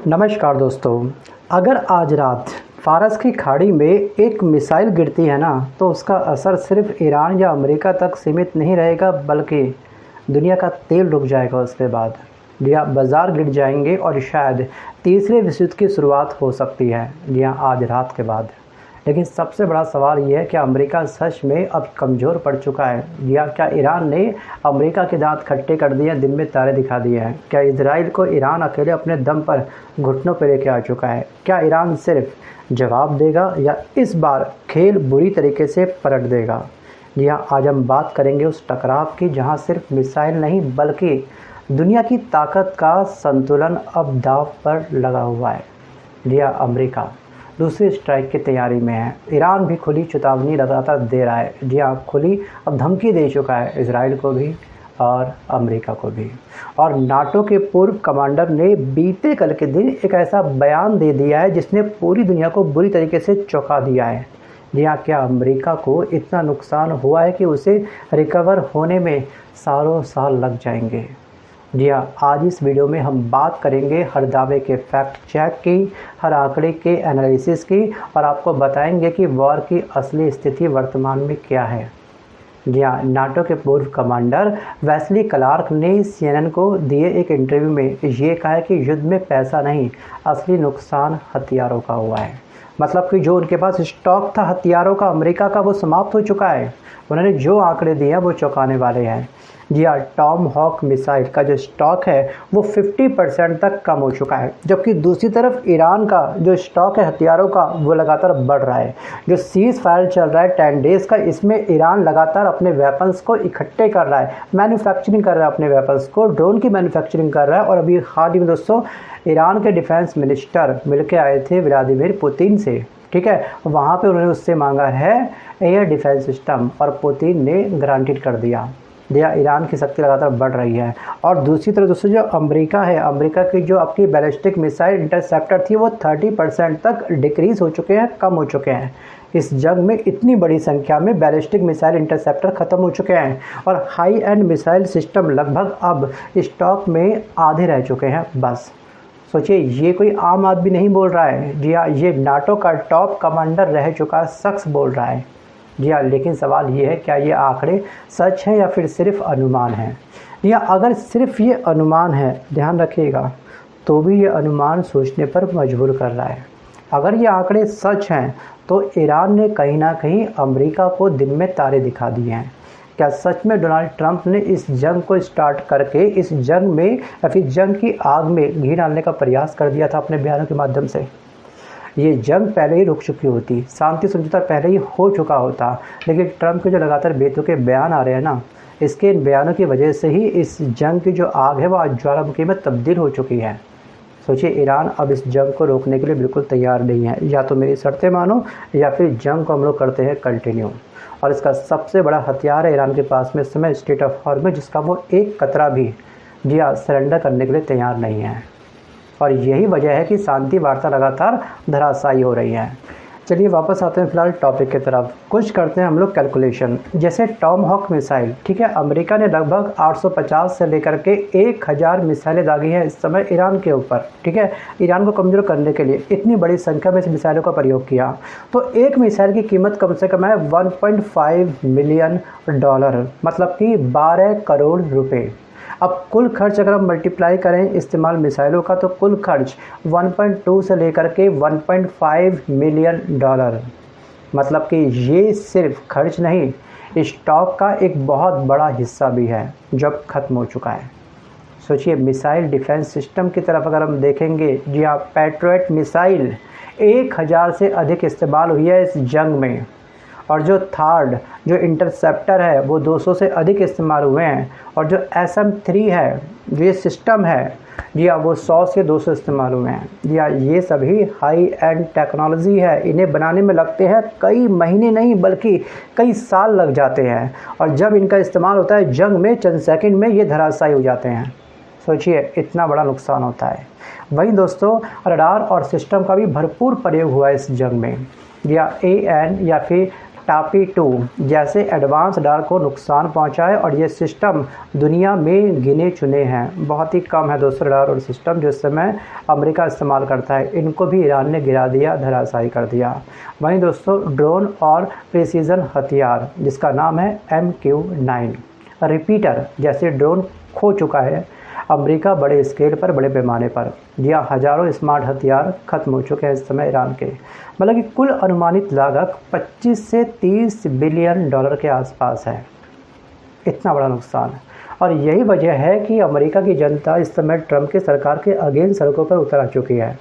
नमस्कार दोस्तों। अगर आज रात फ़ारस की खाड़ी में एक मिसाइल गिरती है ना, तो उसका असर सिर्फ ईरान या अमेरिका तक सीमित नहीं रहेगा, बल्कि दुनिया का तेल रुक जाएगा। उसके बाद या बाज़ार गिर जाएंगे और शायद तीसरे विश्व युद्ध की शुरुआत हो सकती है, या आज रात के बाद। लेकिन सबसे बड़ा सवाल ये है, क्या अमेरिका सच में अब कमज़ोर पड़ चुका है, या क्या ईरान ने अमेरिका के दांत खट्टे कर दिए, दिन में तारे दिखा दिए हैं? क्या इजराइल को ईरान अकेले अपने दम पर घुटनों पर लेके आ चुका है? क्या ईरान सिर्फ जवाब देगा, या इस बार खेल बुरी तरीके से पलट देगा? जी हाँ, आज हम बात करेंगे उस टकराव की जहाँ सिर्फ मिसाइल नहीं, बल्कि दुनिया की ताकत का संतुलन अब दांव पर लगा हुआ है। जी हाँ, अमेरिका दूसरी स्ट्राइक की तैयारी में है। ईरान भी खुली चेतावनी लगातार दे रहा है। जी हाँ, खुली अब धमकी दे चुका है इजराइल को भी और अमेरिका को भी। और नाटो के पूर्व कमांडर ने बीते कल के दिन एक ऐसा बयान दे दिया है जिसने पूरी दुनिया को बुरी तरीके से चौंका दिया है। जी हाँ, क्या अमेरिका को इतना नुकसान हुआ है कि उसे रिकवर होने में सालों साल लग जाएंगे? जी हाँ, आज इस वीडियो में हम बात करेंगे हर दावे के फैक्ट चेक की, हर आंकड़े के एनालिसिस की, और आपको बताएंगे कि वॉर की असली स्थिति वर्तमान में क्या है। जी हाँ, नाटो के पूर्व कमांडर वेस्ली क्लार्क ने सीएनएन को दिए एक इंटरव्यू में ये कहा है कि युद्ध में पैसा नहीं, असली नुकसान हथियारों का हुआ है। मतलब कि जो उनके पास स्टॉक था हथियारों का अमेरिका का, वो समाप्त हो चुका है। उन्होंने जो आंकड़े दिए हैं वो चौंकाने वाले हैं। जी हाँ, टॉम हॉक मिसाइल का जो स्टॉक है वो 50% तक कम हो चुका है, जबकि दूसरी तरफ ईरान का जो स्टॉक है हथियारों का वो लगातार बढ़ रहा है। जो सीज़ फायर चल रहा है 10 डेज़ का, इसमें ईरान लगातार अपने वेपन्स को इकट्ठे कर रहा है, मैन्युफैक्चरिंग कर रहा है अपने वेपन्स को, ड्रोन की मैन्युफैक्चरिंग कर रहा है। और अभी हाल ही में दोस्तों ईरान के डिफेंस मिनिस्टर मिलके आए थे व्लादिमीर पुतिन से, ठीक है। वहाँ पे उन्होंने उससे मांगा है एयर डिफेंस सिस्टम, और पुतिन ने ग्रांटेड कर दिया। दिया ईरान की शक्ति लगातार बढ़ रही है। और दूसरी तरफ दोस्तों जो अमेरिका है, अमेरिका की जो आपकी बैलिस्टिक मिसाइल इंटरसेप्टर थी वो 30% तक डिक्रीज़ हो चुके हैं, कम हो चुके हैं। इस जंग में इतनी बड़ी संख्या में बैलिस्टिक मिसाइल इंटरसेप्टर ख़त्म हो चुके हैं, और हाई एंड मिसाइल सिस्टम लगभग अब स्टॉक में आधे रह चुके हैं बस। सोचिए, ये कोई आम आदमी नहीं बोल रहा है। जी हाँ, ये नाटो का टॉप कमांडर रह चुका शख्स बोल रहा है। जी हाँ, लेकिन सवाल ये है, क्या ये आंकड़े सच हैं या फिर सिर्फ अनुमान हैं? जी हाँ, अगर सिर्फ ये अनुमान है, ध्यान रखिएगा, तो भी ये अनुमान सोचने पर मजबूर कर रहा है। अगर ये आंकड़े सच हैं तो ईरान ने कहीं ना कहीं अमेरिका को दिन में तारे दिखा दिए हैं। क्या सच में डोनाल्ड ट्रंप ने इस जंग को स्टार्ट करके इस जंग में या फिर जंग की आग में घी डालने का प्रयास कर दिया था अपने बयानों के माध्यम से? ये जंग पहले ही रुक चुकी होती, शांति समझौता पहले ही हो चुका होता, लेकिन ट्रंप के जो लगातार बेतुके बयान आ रहे हैं ना, इसके इन बयानों की वजह से ही इस जंग की जो आग है वो आज ज्वालामुखी में तब्दील हो चुकी है। सोचिए, ईरान अब इस जंग को रोकने के लिए बिल्कुल तैयार नहीं है। या तो मेरी शर्तें मानो, या फिर जंग को हम लोग करते हैं कंटिन्यू। और इसका सबसे बड़ा हथियार है ईरान के पास में इस समय स्टेट ऑफ हॉर्मुज़, जिसका वो एक कतरा भी जी हाँ सरेंडर करने के लिए तैयार नहीं है। और यही वजह है कि शांति वार्ता लगातार धराशायी हो रही है। चलिए वापस आते हैं फिलहाल टॉपिक की तरफ। कुछ करते हैं हम लोग कैलकुलेशन। जैसे टॉम हॉक मिसाइल, ठीक है, अमेरिका ने लगभग 850 से लेकर के 1000 मिसाइलें दागी हैं इस समय ईरान के ऊपर, ठीक है। ईरान को कमज़ोर करने के लिए इतनी बड़ी संख्या में इस मिसाइलों का प्रयोग किया, तो एक मिसाइल की कीमत कम से कम है 1.5 मिलियन डॉलर, मतलब कि 12 करोड़ रुपये। अब कुल खर्च अगर हम मल्टीप्लाई करें इस्तेमाल मिसाइलों का, तो कुल खर्च 1.2 से लेकर के 1.5 मिलियन डॉलर। मतलब कि ये सिर्फ खर्च नहीं, स्टॉक का एक बहुत बड़ा हिस्सा भी है जो अब ख़त्म हो चुका है। सोचिए, मिसाइल डिफेंस सिस्टम की तरफ अगर हम देखेंगे, जी हाँ, पैट्रियट मिसाइल 1000 से अधिक इस्तेमाल हुई है इस जंग में। और जो थर्ड जो इंटरसेप्टर है वो 200 से अधिक इस्तेमाल हुए हैं। और जो SM-3 है, जो ये सिस्टम है, जी हाँ, वो 100 से 200 इस्तेमाल हुए हैं। जी हाँ, ये सभी हाई एंड टेक्नोलॉजी है, इन्हें बनाने में लगते हैं कई महीने नहीं बल्कि कई साल लग जाते हैं। और जब इनका इस्तेमाल होता है जंग में, चंद सेकंड में ये धराशायी हो जाते हैं। सोचिए, इतना बड़ा नुकसान होता है। वहीं दोस्तों रडार और सिस्टम का भी भरपूर प्रयोग हुआ है इस जंग में। या AN या फिर टापी 2 जैसे एडवांस डार को नुकसान पहुंचाए और ये सिस्टम दुनिया में गिने चुने हैं। बहुत ही कम है दोस्तों डार और सिस्टम जो इस समय अमेरिका इस्तेमाल करता है, इनको भी ईरान ने गिरा दिया, धराशायी कर दिया। वहीं दोस्तों ड्रोन और प्रिसीजन हथियार जिसका नाम है MQ-9 रिपीटर जैसे ड्रोन खो चुका है अमेरिका बड़े स्केल पर, बड़े पैमाने पर। जी हाँ, हज़ारों स्मार्ट हथियार खत्म हो चुके हैं इस समय ईरान के। मतलब कि कुल अनुमानित लागत 25 से 30 बिलियन डॉलर के आसपास है। इतना बड़ा नुकसान। और यही वजह है कि अमेरिका की जनता इस समय ट्रंप की सरकार के अगेंस्ट सड़कों पर उतर आ चुकी है।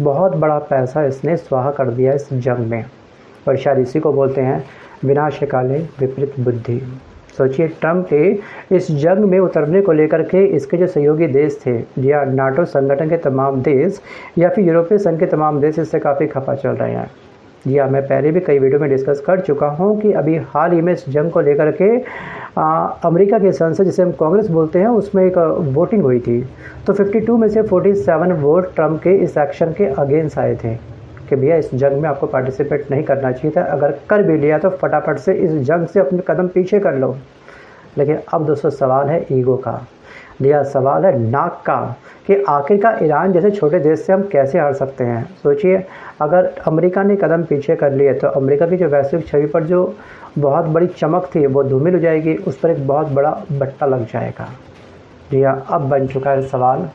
बहुत बड़ा पैसा इसने स्वाहा कर दिया इस जंग में, और शायद इसी को बोलते हैं विनाशकाले विपरीत बुद्धि। सोचिए, ट्रंप के इस जंग में उतरने को लेकर के इसके जो सहयोगी देश थे, या नाटो संगठन के तमाम देश या फिर यूरोपीय संघ के तमाम देश इससे काफ़ी खफा चल रहे हैं। जी हाँ, मैं पहले भी कई वीडियो में डिस्कस कर चुका हूँ कि अभी हाल ही में इस जंग को लेकर के अमेरिका की संसद जिसे हम कांग्रेस बोलते हैं उसमें एक वोटिंग हुई थी। तो 52 में से 47 वोट ट्रंप के इस एक्शन के अगेंस्ट आए थे कि भैया इस जंग में आपको पार्टिसिपेट नहीं करना चाहिए था, अगर कर भी लिया तो फटाफट से इस जंग से अपने कदम पीछे कर लो। लेकिन अब दोस्तों सवाल है ईगो का, यह सवाल है नाक का, कि आखिरकार ईरान जैसे छोटे देश से हम कैसे हार सकते हैं। सोचिए, अगर अमेरिका ने कदम पीछे कर लिए तो अमेरिका की जो वैश्विक छवि पर जो बहुत बड़ी चमक थी वो धूमिल हो जाएगी, उस पर एक बहुत बड़ा बट्टा लग जाएगा। जी हाँ, अब बन चुका है सवाल।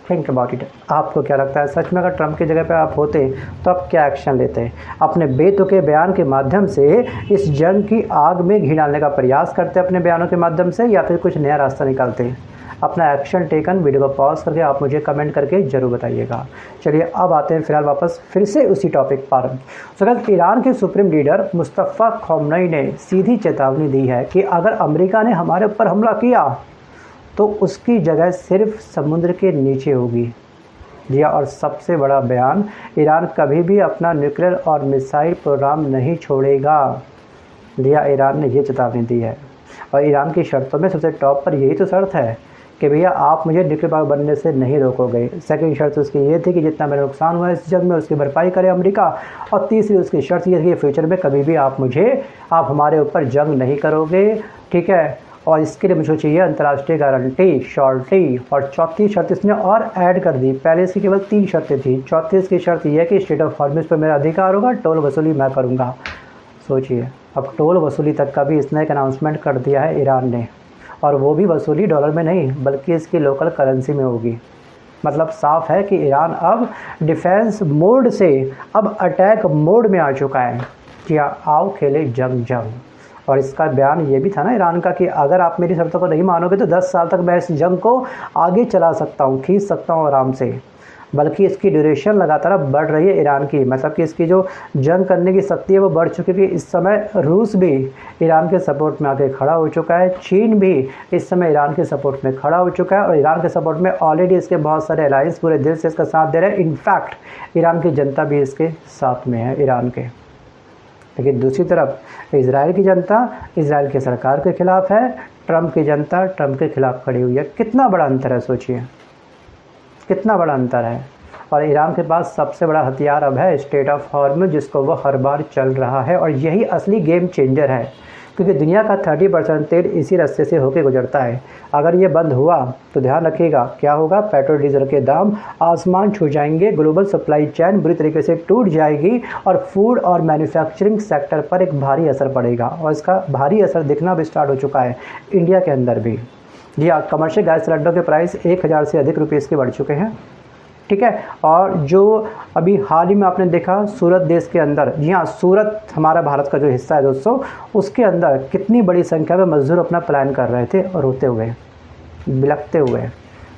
Think about it. आपको क्या लगता है, सच में अगर ट्रंप की जगह पे आप होते तो आप क्या एक्शन लेते? अपने बेतुके बयान के माध्यम से इस जंग की आग में घी डालने का प्रयास करते अपने बयानों के माध्यम से, या फिर कुछ नया रास्ता निकालते? अपना एक्शन टेकन वीडियो को पॉज करके आप मुझे कमेंट करके ज़रूर बताइएगा। चलिए अब आते हैं फिलहाल वापस फिर से उसी टॉपिक पर। तो कल ईरान के सुप्रीम लीडर मुस्तफ़ा खौमेनी ने सीधी चेतावनी दी है कि अगर अमेरिका ने हमारे ऊपर हमला किया तो उसकी जगह सिर्फ समुद्र के नीचे होगी। जी और सबसे बड़ा बयान, ईरान कभी भी अपना न्यूक्लियर और मिसाइल प्रोग्राम नहीं छोड़ेगा। लिया ईरान ने ये चेतावनी दी है, और ईरान की शर्तों में सबसे टॉप पर यही तो शर्त है कि भैया आप मुझे न्यूक्लियर पावर बनने से नहीं रोकोगे। सेकंड शर्त उसकी ये थी कि जितना मेरा नुकसान हुआ इस जंग में उसकी भरपाई करे अमेरिका, और तीसरी उसकी शर्त ये थी कि फ्यूचर में कभी भी आप हमारे ऊपर जंग नहीं करोगे, ठीक है। और इसके लिए मुझे चाहिए अंतर्राष्ट्रीय गारंटी, श्योरिटी। और चौथी शर्त इसने और ऐड कर दी, पहले इसकी केवल 3 शर्तें थी, चौथी इसकी शर्त यह है कि स्टेट ऑफ हॉर्मुज़ पर मेरा अधिकार होगा, टोल वसूली मैं करूँगा। सोचिए, अब टोल वसूली तक का भी इसने एक अनाउंसमेंट कर दिया है ईरान ने, और वो भी वसूली डॉलर में नहीं बल्कि इसकी लोकल करेंसी में होगी। मतलब साफ है कि ईरान अब डिफेंस मोड से अब अटैक मोड में आ चुका है। क्या आओ खेले जंग जंग। और इसका बयान ये भी था ना ईरान का कि अगर आप मेरी शर्तों को नहीं मानोगे तो 10 साल तक मैं इस जंग को आगे चला सकता हूँ, खींच सकता हूँ आराम से। बल्कि इसकी ड्यूरेशन लगातार बढ़ रही है ईरान की, मतलब कि इसकी जो जंग करने की शक्ति है वो बढ़ चुकी है। इस समय रूस भी ईरान के सपोर्ट में आके खड़ा हो चुका है, चीन भी इस समय ईरान के सपोर्ट में खड़ा हो चुका है, और ईरान के सपोर्ट में ऑलरेडी इसके बहुत सारे अलायंस पूरे दिल से इसका साथ दे रहे हैं। इनफैक्ट ईरान की जनता भी इसके साथ में है ईरान के। लेकिन दूसरी तरफ इजराइल की जनता इजराइल की सरकार के खिलाफ है, ट्रंप की जनता ट्रंप के खिलाफ खड़ी हुई है। कितना बड़ा अंतर है, सोचिए कितना बड़ा अंतर है। और ईरान के पास सबसे बड़ा हथियार अब है स्टेट ऑफ हॉर्मुज़, जिसको वो हर बार चल रहा है, और यही असली गेम चेंजर है, क्योंकि दुनिया का 30% तेल इसी रास्ते से होकर गुजरता है। अगर ये बंद हुआ तो ध्यान रखिएगा क्या होगा, पेट्रोल डीजल के दाम आसमान छू जाएंगे, ग्लोबल सप्लाई चेन बुरी तरीके से टूट जाएगी, और फूड और मैन्युफैक्चरिंग सेक्टर पर एक भारी असर पड़ेगा। और इसका भारी असर दिखना भी स्टार्ट हो चुका है इंडिया के अंदर भी। जी हाँ, कमर्शियल गैस सिलेंडर के प्राइस 1000 से अधिक रुपीज़ के बढ़ चुके हैं, ठीक है। और जो अभी हाल ही में आपने देखा सूरत देश के अंदर, जी हाँ सूरत हमारा भारत का जो हिस्सा है दोस्तों, उसके अंदर कितनी बड़ी संख्या में मजदूर अपना प्लान कर रहे थे और रोते हुए बिलखते हुए,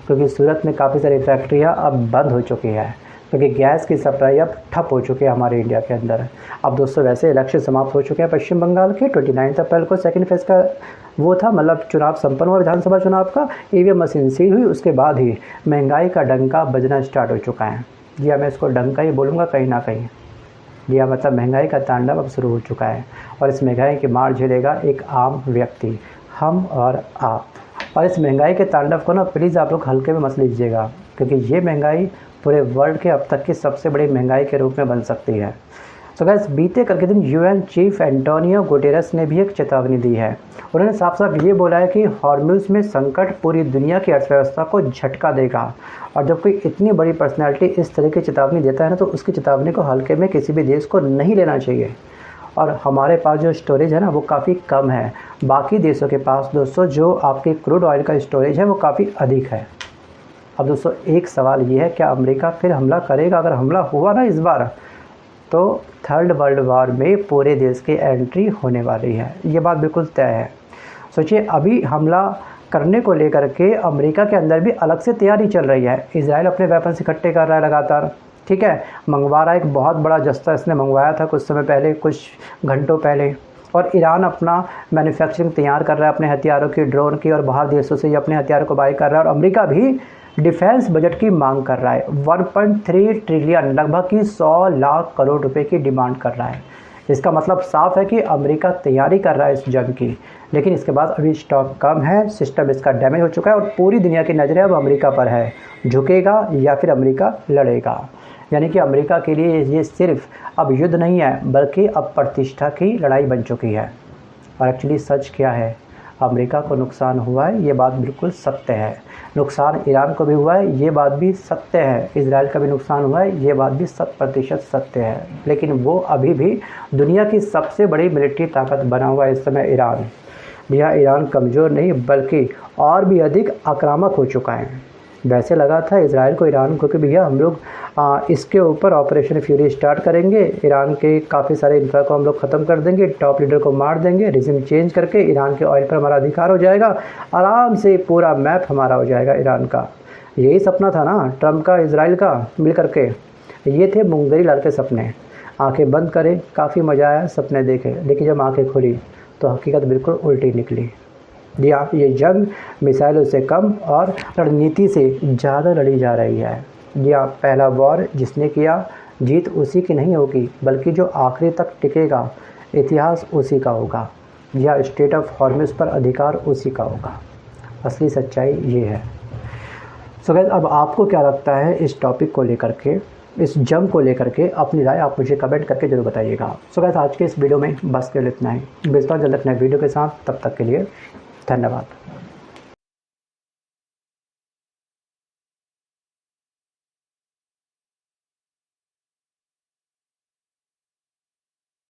क्योंकि सूरत में काफ़ी सारी फैक्ट्रियाँ अब बंद हो चुकी है, क्योंकि गैस की सप्लाई अब ठप हो चुकी है हमारे इंडिया के अंदर। अब दोस्तों वैसे इलेक्शन समाप्त हो चुके हैं पश्चिम बंगाल के, 29 अप्रैल को सेकंड फेज़ का वो था, मतलब चुनाव संपन्न हुआ विधानसभा चुनाव का, ईवीएम मशीन सील हुई, उसके बाद ही महंगाई का डंका बजना स्टार्ट हो चुका है। जी हाँ, मैं इसको डंका ही बोलूँगा कहीं ना कहीं। जी हाँ, मतलब महंगाई का तांडव अब शुरू हो चुका है, और इस महंगाई की मार झेलेगा एक आम व्यक्ति, हम और आप। और इस महंगाई के तांडव को ना प्लीज़ आप लोग हल्के में मत लीजिएगा, क्योंकि ये महंगाई पूरे वर्ल्ड के अब तक की सबसे बड़ी महंगाई के रूप में बन सकती है। सो गैस बीते कल के दिन यूएन चीफ एंटोनियो गुटेरेस ने भी एक चेतावनी दी है। उन्होंने साफ साफ ये बोला है कि हॉर्मुज़ में संकट पूरी दुनिया की अर्थव्यवस्था को झटका देगा। और जब कोई इतनी बड़ी पर्सनैलिटी इस तरह की चेतावनी देता है ना, तो उसकी चेतावनी को हल्के में किसी भी देश को नहीं लेना चाहिए। और हमारे पास जो स्टोरेज है ना, वो काफ़ी कम है। बाकी देशों के पास दोस्तों जो आपके क्रूड ऑयल का स्टोरेज है वो काफ़ी अधिक है। अब दोस्तों एक सवाल ये है, क्या अमेरिका फिर हमला करेगा? अगर हमला हुआ ना इस बार, तो थर्ड वर्ल्ड वॉर में पूरे देश की एंट्री होने वाली है। ये बात बिल्कुल तय है। सोचिए, अभी हमला करने को लेकर के अमेरिका के अंदर भी अलग से तैयारी चल रही है। इजराइल अपने वेपन्स इकट्ठे कर रहा है लगातार, ठीक है, मंगवा रहा है। एक बहुत बड़ा जस्ता इसने मंगवाया था कुछ समय पहले, कुछ घंटों पहले। और ईरान अपना मैन्युफैक्चरिंग तैयार कर रहा है अपने हथियारों की, ड्रोन की, और बाहर देशों से ये अपने हथियारों को बाई कर रहा है। और अमेरिका भी डिफेंस बजट की मांग कर रहा है। 1.3 ट्रिलियन, लगभग की 100 लाख करोड़ रुपए की डिमांड कर रहा है। इसका मतलब साफ है कि अमेरिका तैयारी कर रहा है इस जंग की। लेकिन इसके बाद अभी स्टॉक कम है, सिस्टम इसका डैमेज हो चुका है, और पूरी दुनिया की नज़रें अब अमेरिका पर है। झुकेगा या फिर अमेरिका लड़ेगा। यानी कि अमेरिका के लिए ये सिर्फ अब युद्ध नहीं है, बल्कि अब प्रतिष्ठा की लड़ाई बन चुकी है। और एक्चुअली सच क्या है, अमेरिका को नुकसान हुआ है, ये बात बिल्कुल सत्य है। नुकसान ईरान को भी हुआ है, ये बात भी सत्य है। इजराइल का भी नुकसान हुआ है, ये बात भी 100% सत्य है। लेकिन वो अभी भी दुनिया की सबसे बड़ी मिलिट्री ताकत बना हुआ है इस समय ईरान। यह ईरान कमज़ोर नहीं, बल्कि और भी अधिक आक्रामक हो चुका है। वैसे लगा था इजराइल को, ईरान को, कि भैया हम लोग इसके ऊपर ऑपरेशन फ्यूरी स्टार्ट करेंगे, ईरान के काफ़ी सारे इंफ्रा को हम लोग ख़त्म कर देंगे, टॉप लीडर को मार देंगे, रिजिम चेंज करके ईरान के ऑयल पर हमारा अधिकार हो जाएगा, आराम से पूरा मैप हमारा हो जाएगा ईरान का। यही सपना था ना ट्रम्प का, इजराइल का मिल करके। ये थे मुंगेरी लाल के सपने। आंखें बंद करें, काफ़ी मज़ा आया सपने देखे, लेकिन जब आंखें खुली तो हकीकत बिल्कुल उल्टी निकली। जी हाँ, ये जंग मिसाइलों से कम और रणनीति से ज़्यादा लड़ी जा रही है। जी हाँ, पहला वॉर जिसने किया, जीत उसी की नहीं होगी, बल्कि जो आखिरी तक टिकेगा, इतिहास उसी का होगा। जी हाँ, स्टेट ऑफ हॉर्मुज़ पर अधिकार उसी का होगा। असली सच्चाई ये है। सो गाइस, अब आपको क्या लगता है इस टॉपिक को लेकर के, इस जंग को लेकर के? अपनी राय आप मुझे कमेंट करके जरूर बताइएगा। सो गाइस, आज के इस वीडियो में बस के लिए इतना ही। मिलता हूं जल्द अपने वीडियो के साथ, तब तक के लिए धन्यवाद।